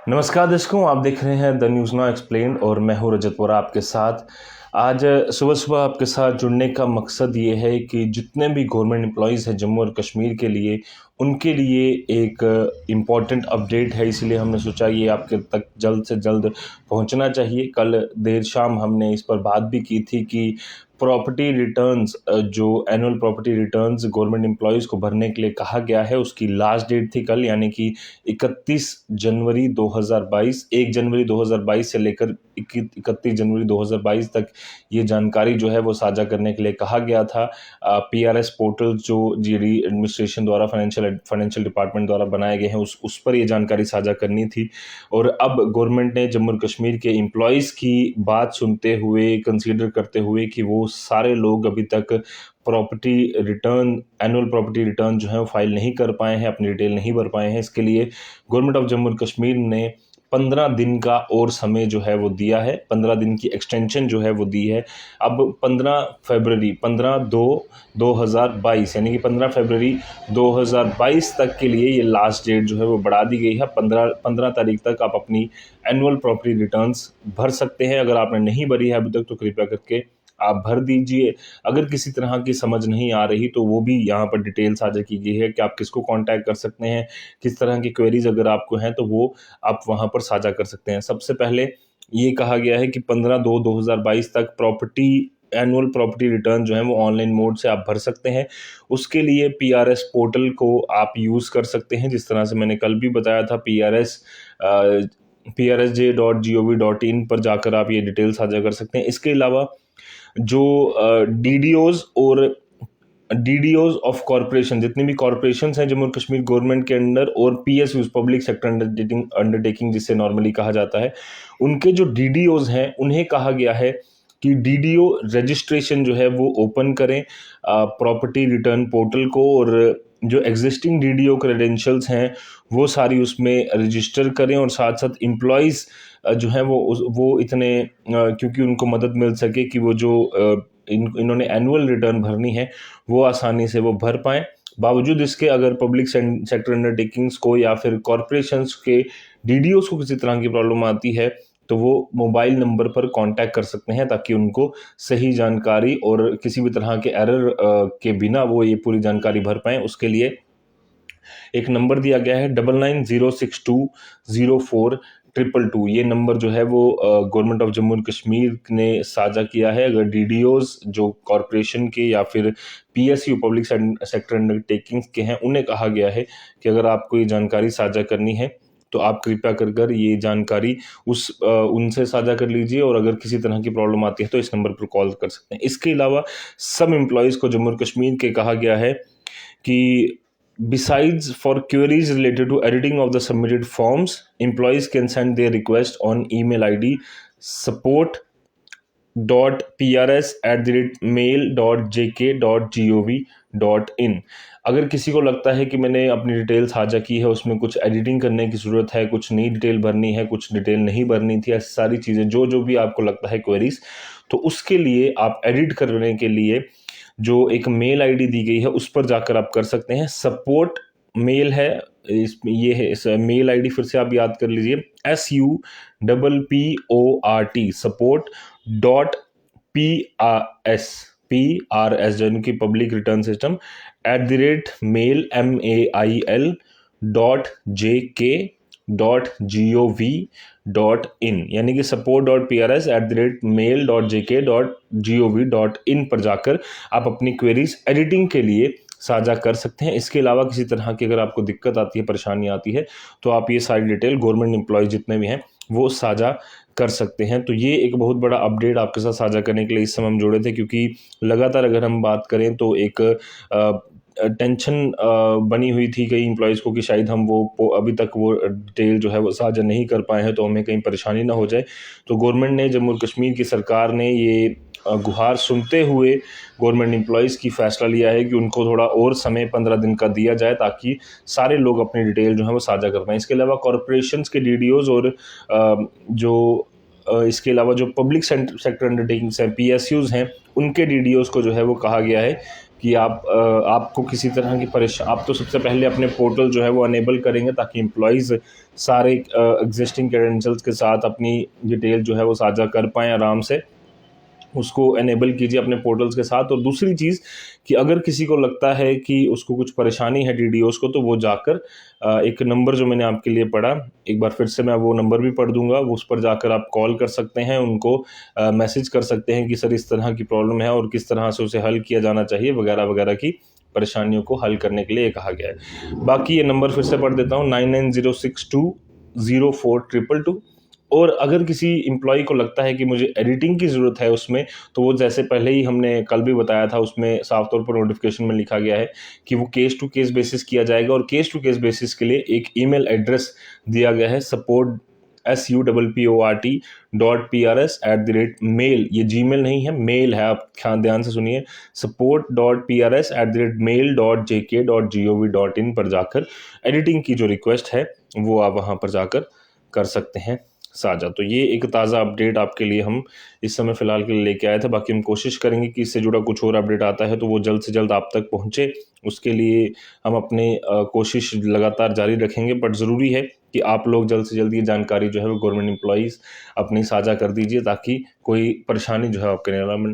नमस्कार दर्शकों, आप देख रहे हैं द न्यूज़ नाउ एक्सप्लेन्ड और मैं हूं रजत वोरा आपके साथ। आज सुबह सुबह आपके साथ जुड़ने का मकसद ये है कि जितने भी गवर्नमेंट एम्प्लॉयज़ हैं जम्मू और कश्मीर के लिए, उनके लिए एक इम्पॉर्टेंट अपडेट है। इसलिए हमने सोचा ये आपके तक जल्द से जल्द पहुंचना चाहिए। कल देर शाम हमने इस पर बात भी की थी कि प्रॉपर्टी रिटर्न्स, जो annual property returns government employees को भरने के लिए कहा गया है, उसकी लास्ट डेट थी कल, यानी कि 31 जनवरी 2022। 1 जनवरी 2022 से लेकर 31 जनवरी 2022 तक ये जानकारी जो है वो साझा करने के लिए कहा गया था। पीआरएस पोर्टल जो जीडी एडमिनिस्ट्रेशन द्वारा फाइनेंशियल डिपार्टमेंट द्वारा बनाए गए हैं, उस पर ये जानकारी साझा करनी थी। और अब गवर्नमेंट ने जम्मू और कश्मीर के एम्प्लॉयज़ की बात सुनते हुए, कंसीडर करते हुए कि वो सारे लोग अभी तक property return, annual property return जो है वो फाइल नहीं कर पाए हैं, अपनी डिटेल नहीं भर पाए हैं, इसके लिए गवर्नमेंट ऑफ जम्मू और कश्मीर ने 15 दिन का और समय जो है वो दिया है। 15 दिन की एक्सटेंशन जो है वो दी है। अब 15 फरवरी 2022 यानी कि 15 फरवरी 2022 तक के लिए ये लास्ट डेट जो है वो बढ़ा दी गई है। 15 तारीख तक आप अपनी एनुअल प्रॉपर्टी रिटर्न्स भर सकते हैं। अगर आपने नहीं भरी है अभी तक तो कृपया करके आप भर दीजिए। अगर किसी तरह की समझ नहीं आ रही तो वो भी यहाँ पर डिटेल साझा की गई है कि आप किसको कांटेक्ट कर सकते हैं, किस तरह की क्वेरीज अगर आपको हैं तो वो आप वहाँ पर साझा कर सकते हैं। सबसे पहले ये कहा गया है कि 15/2/2022 तक एनुअल प्रॉपर्टी रिटर्न जो है वो ऑनलाइन मोड से आप भर सकते हैं। उसके लिए पीआरएस पोर्टल को आप यूज़ कर सकते हैं। जिस तरह से मैंने कल भी बताया था, PRSJ.gov.in पर जाकर आप ये डिटेल साझा कर सकते हैं। इसके अलावा जो डीडीओज ऑफ कॉरपोरेशन, जितनी भी कॉरपोरेशन हैं जम्मू और कश्मीर गवर्नमेंट के अंडर, और पीएसयूज, पब्लिक सेक्टर अंडरटेकिंग जिसे नॉर्मली कहा जाता है, उनके जो डीडीओज हैं उन्हें कहा गया है कि डीडीओ रजिस्ट्रेशन जो है वो ओपन करें प्रॉपर्टी रिटर्न पोर्टल को, और जो एग्जिस्टिंग डीडीओ क्रेडेंशियल्स हैं वो सारी उसमें रजिस्टर करें, और साथ साथ एम्प्लॉयज़ जो है वो इतने क्योंकि उनको मदद मिल सके कि वो जो इन्होंने एनुअल रिटर्न भरनी है वो आसानी से वो भर पाएँ। बावजूद इसके अगर पब्लिक सेक्टर अंडरटेकिंग्स को या फिर कॉरपोरेशंस के डीडीओज को किसी तरह की प्रॉब्लम आती है तो वो मोबाइल नंबर पर कांटेक्ट कर सकते हैं, ताकि उनको सही जानकारी और किसी भी तरह के एरर के बिना वो ये पूरी जानकारी भर पाएँ। उसके लिए एक नंबर दिया गया है 9906204222। ये नंबर जो है वो government of Jammu and Kashmir ने साझा किया है। अगर डीडीओज जो कॉरपोरेशन के या फिर पीएसयू, पब्लिक सेक्टर अंडरटेकिंग्स के हैं, उन्हें कहा गया है कि अगर आपको ये जानकारी साझा करनी है तो आप कृपया कर ये जानकारी उनसे साझा कर लीजिए, और अगर किसी तरह की प्रॉब्लम आती है तो इस नंबर पर कॉल कर सकते हैं। इसके अलावा सब एम्प्लॉयज़ को जम्मू और कश्मीर के कहा गया है कि besides, for queries related to editing of the submitted forms, employees can send their request on email ID support.prs@mail.jk.gov.in। अगर किसी को लगता है कि मैंने अपनी डिटेल साझा की है, उसमें कुछ एडिटिंग करने की ज़रूरत है, कुछ नई डिटेल भरनी है, कुछ डिटेल नहीं भरनी थी, ऐसी सारी चीज़ें जो भी आपको लगता है क्वेरीज, तो उसके लिए आप एडिट करने के लिए जो एक मेल आईडी दी गई है उस पर जाकर आप कर सकते हैं। सपोर्ट मेल है, ये है इस मेल आईडी, फिर से आप याद कर लीजिए, SUPPORT support.PRS यानी कि public return system @mail mail.jk.gov.in, यानी कि support.prs@mail.jk.gov.in पर जाकर आप अपनी क्वेरीज एडिटिंग के लिए साझा कर सकते हैं। इसके अलावा किसी तरह की अगर आपको दिक्कत आती है, परेशानी आती है, तो आप ये सारी डिटेल गवर्नमेंट एम्प्लॉय जितने भी हैं वो साझा कर सकते हैं। तो ये एक बहुत बड़ा अपडेट आपके साथ साझा करने के लिए इस समय हम जुड़े थे, क्योंकि लगातार अगर हम बात करें तो एक टेंशन बनी हुई थी कई एम्प्लॉयज़ को कि शायद हम वो अभी तक वो डिटेल जो है वो साझा नहीं कर पाए हैं, तो हमें कहीं परेशानी ना हो जाए। तो गवर्नमेंट ने, जम्मू और कश्मीर की सरकार ने ये गुहार सुनते हुए गवर्नमेंट एम्प्लॉयज़ की फ़ैसला लिया है कि उनको थोड़ा और समय 15 दिन का दिया जाए, ताकि सारे लोग अपनी डिटेल जो है वो साझा कर पाएँ। इसके अलावा कॉरपोरेशंस के डीडीओज़ और इसके अलावा जो पब्लिक सेक्टर अंडरटेकिंग्स हैं, पीएसयूज़ हैं, उनके डीडीओज़ को जो है वो कहा गया है कि आपको किसी तरह की आप तो सबसे पहले अपने पोर्टल जो है वो अनेबल करेंगे ताकि एम्प्लॉयज़ सारे एग्जिस्टिंग क्रेडेंशियल्स के साथ अपनी डिटेल जो है वो साझा कर पाएँ आराम से। उसको एनेबल कीजिए अपने पोर्टल्स के साथ। और दूसरी चीज़ कि अगर किसी को लगता है कि उसको कुछ परेशानी है टीडीओज़ को, तो वो जाकर एक नंबर जो मैंने आपके लिए पढ़ा, एक बार फिर से मैं वो नंबर भी पढ़ दूँगा, वो उस पर जाकर आप कॉल कर सकते हैं, उनको मैसेज कर सकते हैं कि सर इस तरह की प्रॉब्लम है और किस तरह से उसे हल किया जाना चाहिए वगैरह वगैरह की परेशानियों को हल करने के लिए ये कहा गया है। बाकी ये नंबर फिर से पढ़ देता हूँ, 9906204222। और अगर किसी एम्प्लॉय को लगता है कि मुझे एडिटिंग की ज़रूरत है उसमें, तो वो जैसे पहले ही हमने कल भी बताया था, उसमें साफ तौर पर नोटिफिकेशन में लिखा गया है कि वो केस टू केस बेसिस किया जाएगा। और केस टू केस बेसिस के लिए एक ईमेल एड्रेस दिया गया है, support@prs.mail। ये जीमेल नहीं है, मेल है, आप ध्यान से सुनिए, support.prs@mail.jk.gov.in पर जाकर एडिटिंग की जो रिक्वेस्ट है वो आप वहाँ पर जाकर कर सकते हैं साझा। तो ये एक ताज़ा अपडेट आपके लिए हम इस समय फ़िलहाल के लिए लेके आए थे। बाकी हम कोशिश करेंगे कि इससे जुड़ा कुछ और अपडेट आता है तो वो जल्द से जल्द आप तक पहुँचे। उसके लिए हम अपने कोशिश लगातार जारी रखेंगे, बट ज़रूरी है कि आप लोग जल्द से जल्द ये जानकारी जो है वो गवर्नमेंट एम्प्लॉइज़ अपनी साझा कर दीजिए ताकि कोई परेशानी जो है आपके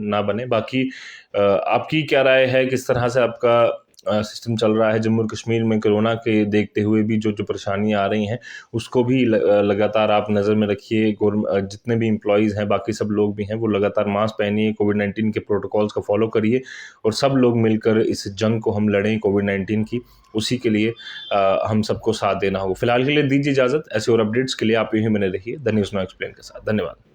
ना बने। बाकी आपकी क्या राय है, किस तरह से आपका सिस्टम चल रहा है जम्मू और कश्मीर में? कोरोना के देखते हुए भी जो परेशानियाँ आ रही हैं उसको भी लगातार आप नज़र में रखिए। जितने भी एम्प्लॉइज़ हैं, बाकी सब लोग भी हैं, वो लगातार मास्क पहनिए, कोविड-19 के प्रोटोकॉल्स को फॉलो करिए और सब लोग मिलकर इस जंग को हम लड़ें कोविड-19 की। उसी के लिए हम सबको साथ देना होगा। फिलहाल के लिए दीजिए इजाज़त। ऐसे और अपडेट्स के लिए आप यूँ ही बने रहिए द न्यूज़ नाउ एक्सप्लेन के साथ। धन्यवाद।